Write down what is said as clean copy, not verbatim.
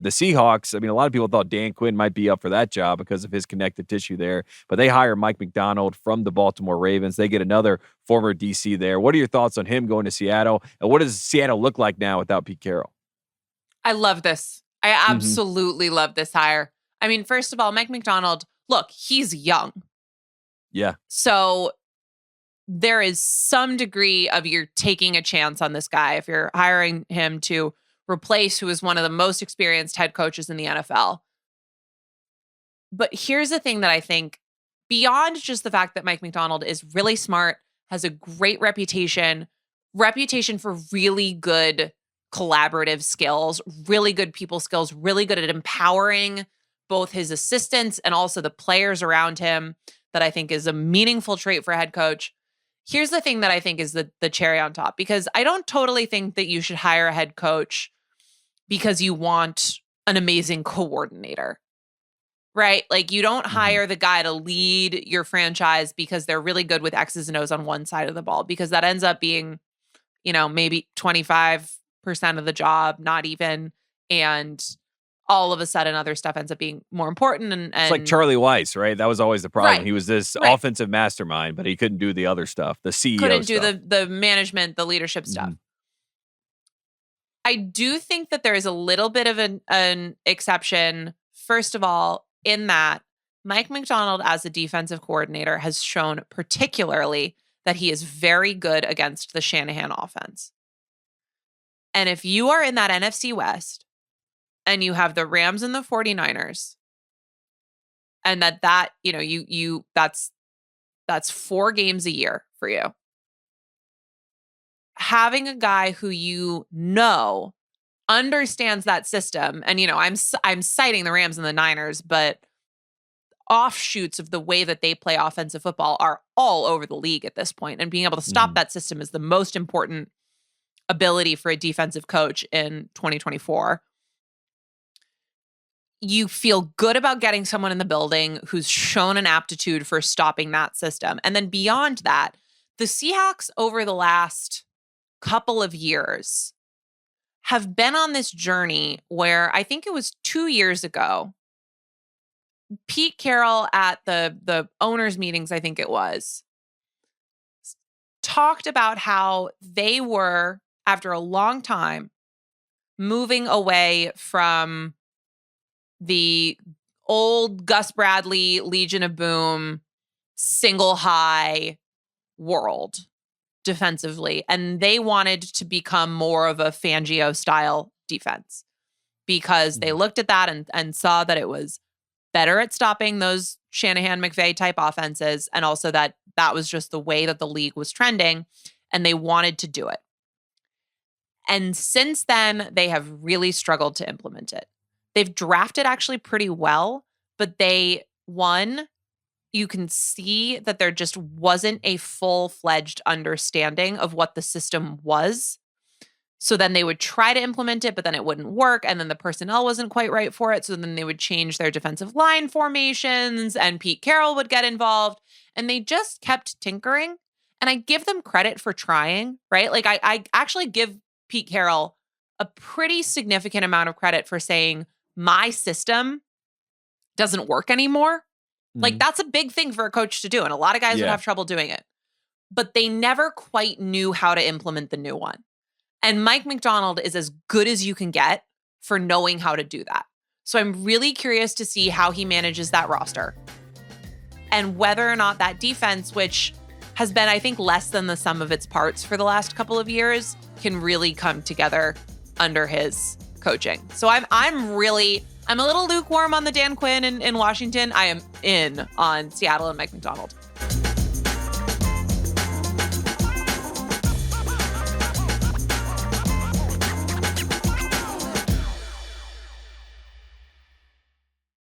the Seahawks, I mean, a lot of people thought Dan Quinn might be up for that job because of his connective tissue there, but they hire Mike Macdonald from the Baltimore Ravens. They get another former DC there. What are your thoughts on him going to Seattle? And what does Seattle look like now without Pete Carroll? I love this. I absolutely love this hire. I mean, first of all, Mike Macdonald, look, he's young. Yeah. So there is some degree of you're taking a chance on this guy if you're hiring him to replace who is one of the most experienced head coaches in the NFL. But here's the thing that I think, beyond just the fact that Mike Macdonald is really smart, has a great reputation for really good collaborative skills, really good people skills, really good at empowering both his assistants and also the players around him, that I think is a meaningful trait for a head coach. Here's the thing that I think is the cherry on top, because I don't totally think that you should hire a head coach because you want an amazing coordinator, right? Like, you don't hire the guy to lead your franchise because they're really good with X's and O's on one side of the ball, because that ends up being, maybe 25% of the job, not even. And all of a sudden other stuff ends up being more important. And it's like Charlie Weiss, right? That was always the problem. Right. He was this offensive mastermind, but he couldn't do the other stuff, the CEO couldn't do stuff. the management, the leadership stuff. I do think that there is a little bit of an exception, first of all, in that Mike Macdonald as a defensive coordinator has shown particularly that he is very good against the Shanahan offense. And if you are in that NFC West and you have the Rams and the 49ers, and that's 4 games a year for you, having a guy who understands that system, and I'm citing the Rams and the Niners, but offshoots of the way that they play offensive football are all over the league at this point, and being able to stop that system is the most important ability for a defensive coach in 2024. You feel good about getting someone in the building who's shown an aptitude for stopping that system. And then beyond that, the Seahawks over the last couple of years have been on this journey where I think it was 2 years ago, Pete Carroll at the owners' meetings, I think it was, talked about how they were, after a long time, moving away from the old Gus Bradley, Legion of Boom, single high world defensively. And they wanted to become more of a Fangio style defense, because they looked at that and saw that it was better at stopping those Shanahan McVay type offenses. And also that was just the way that the league was trending, and they wanted to do it. And since then, they have really struggled to implement it. They've drafted actually pretty well, but you can see that there just wasn't a full-fledged understanding of what the system was. So then they would try to implement it, but then it wouldn't work. And then the personnel wasn't quite right for it. So then they would change their defensive line formations, and Pete Carroll would get involved, and they just kept tinkering. And I give them credit for trying, right? Like I actually give Pete Carroll a pretty significant amount of credit for saying, my system doesn't work anymore. Like, that's a big thing for a coach to do. And a lot of guys would have trouble doing it. But they never quite knew how to implement the new one. And Mike Macdonald is as good as you can get for knowing how to do that. So I'm really curious to see how he manages that roster, and whether or not that defense, which has been, I think, less than the sum of its parts for the last couple of years, can really come together under his coaching. So I'm a little lukewarm on the Dan Quinn in Washington. I am in on Seattle and Mike Macdonald.